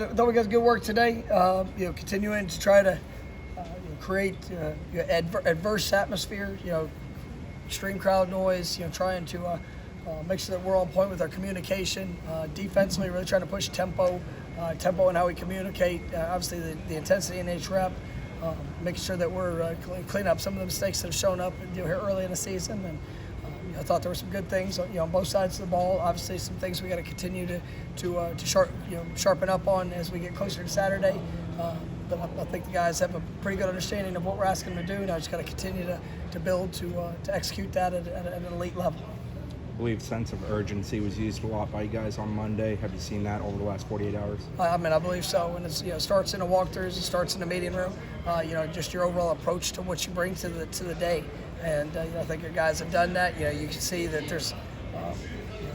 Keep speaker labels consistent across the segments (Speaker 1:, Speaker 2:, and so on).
Speaker 1: Thought we got good work today. Continuing to try to create adverse atmosphere. Extreme crowd noise. Trying to make sure that we're on point with our communication. Defensively, really trying to push tempo and how we communicate. Obviously, the intensity in each rep. Making sure that we're cleaning up some of the mistakes that have shown up here early in the season. And I thought there were some good things, on both sides of the ball. Obviously, some things we got to continue to sharpen up on as we get closer to Saturday. But I think the guys have a pretty good understanding of what we're asking them to do. Now, just got to continue to build to execute that at an elite level.
Speaker 2: I believe sense of urgency was used a lot by you guys on Monday. Have you seen that over the last 48 hours?
Speaker 1: I believe so. And it starts in the walkthroughs, it starts in the meeting room. Just your overall approach to what you bring to the day. And I think your guys have done that. You can see that there's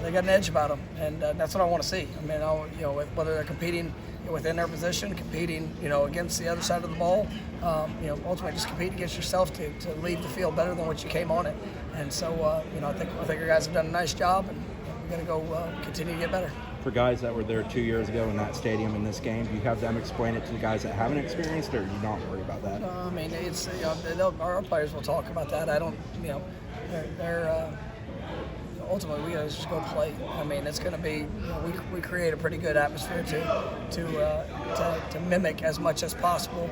Speaker 1: they got an edge about them, and that's what I want to see. Whether they're competing within their position, competing against the other side of the ball, ultimately just compete against yourself to leave the field better than what you came on it. And so I think your guys have done a nice job, and we're going to go continue to get better.
Speaker 2: For guys that were there 2 years ago in that stadium in this game, do you have them explain it to the guys that haven't experienced it, or do you not worry about that?
Speaker 1: It's our players will talk about that. I don't, they're ultimately we gotta just go play. It's going to be we create a pretty good atmosphere to mimic as much as possible.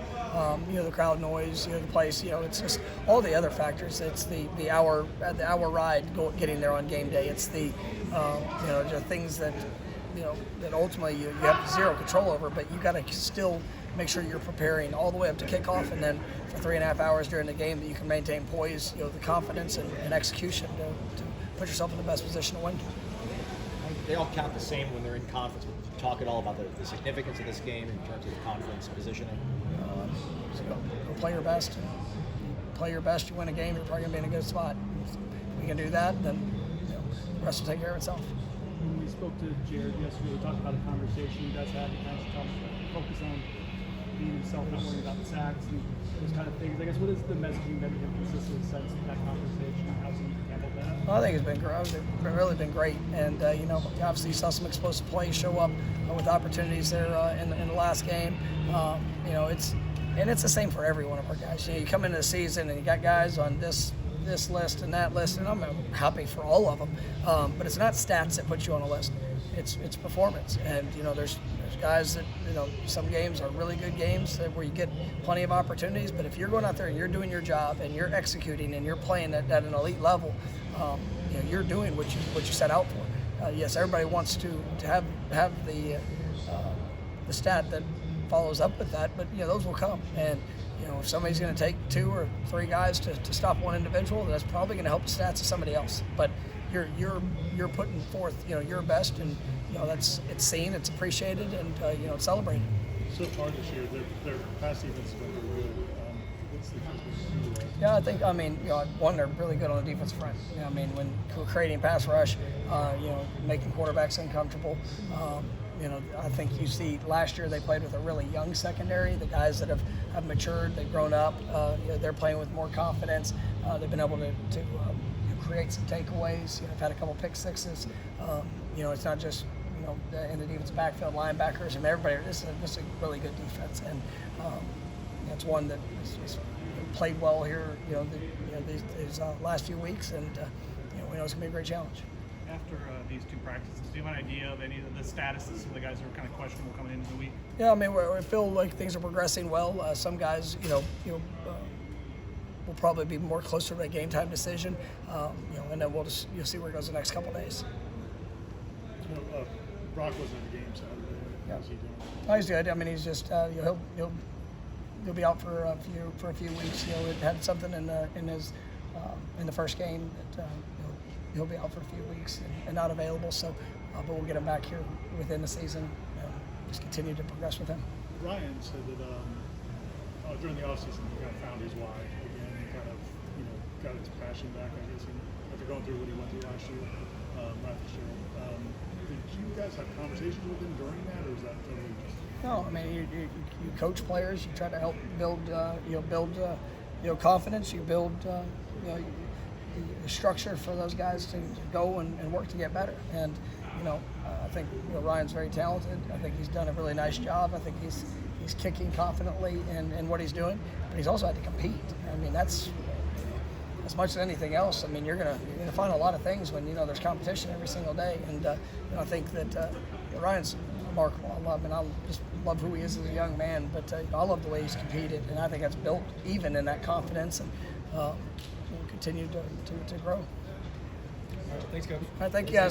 Speaker 1: The crowd noise, the place. It's just all the other factors. It's the hour ride getting there on game day. It's the things that that ultimately you have zero control over, but you got to still make sure you're preparing all the way up to kickoff, and then for 3.5 hours during the game that you can maintain poise, the confidence and execution to put yourself in the best position to win.
Speaker 3: They all count the same when they're in conference. Talk at all about the significance of this game in terms of the conference positioning.
Speaker 1: Go play your best. Play your best. You win a game, you're probably gonna be in a good spot. If we can do that, then the rest will take care of itself.
Speaker 4: When we spoke to Jared yesterday, we talked about a conversation you guys had to kind of focus on being himself, not worrying about the sacks and those kind of things. I guess what is the messaging that you have consistently sensed in that conversation? How's he handled that?
Speaker 1: Well, I think it's been great. It's really been great, and obviously you saw some explosive plays show up with opportunities there in the last game. It's the same for every one of our guys. You come into the season and you got guys on this list and that list, and I'm happy for all of them. But it's not stats that put you on a list. It's performance, and there's guys that some games are really good games where you get plenty of opportunities. But if you're going out there and you're doing your job and you're executing and you're playing at an elite level, you're doing what you set out for. Yes, everybody wants to have the stat that follows up with that, but those will come. And if somebody's going to take 2 or 3 guys to stop one individual, that's probably going to help the stats of somebody else. But you're putting forth your best, and it's seen, it's appreciated, and it's celebrated.
Speaker 4: So far this year, their pass defense has been really good. What's the difference?
Speaker 1: Yeah, I think one, they're really good on the defensive front. When we're creating pass rush, making quarterbacks uncomfortable. I think you see last year they played with a really young secondary. The guys that have matured, they've grown up. They're playing with more confidence. They've been able to create some takeaways. I've had a couple pick sixes. It's not just in the defensive backfield, linebackers, and everybody. This is a really good defense, and it's one that has played well here. These last few weeks, and we know it's gonna be a great challenge.
Speaker 5: After these 2 practices, do you have an idea of any of the statuses of the guys who are kind of questionable coming into the week?
Speaker 1: Yeah, we feel like things are progressing well. Some guys, will probably be more closer to a game time decision, and then you'll see where it goes the next couple of days.
Speaker 4: Brock wasn't in the game Saturday. How's he doing?
Speaker 1: Oh, he's good. He's just he'll be out for a few weeks. He had something in the first game that he'll be out for a few weeks and not available. So, but we'll get him back here within the season. Just continue to progress with him.
Speaker 4: Ryan said that during the offseason he kind of found his why again. He kind of got his passion back, I guess, after going through what he went through last year. Did you guys have conversations with him during that, or is that totally just?
Speaker 1: No, you coach players. You try to help build confidence. You build the structure for those guys to go and work to get better. And I think Ryan's very talented. I think he's done a really nice job. I think he's kicking confidently in what he's doing, but he's also had to compete. I mean, that's as much as anything else. I mean, you're gonna find a lot of things when there's competition every single day, and I think that Ryan's remarkable. I just love who he is as a young man, but I love the way he's competed, and I think that's built even in that confidence, and will continue to grow.
Speaker 3: Thanks, Coach.
Speaker 1: All right, thank you guys.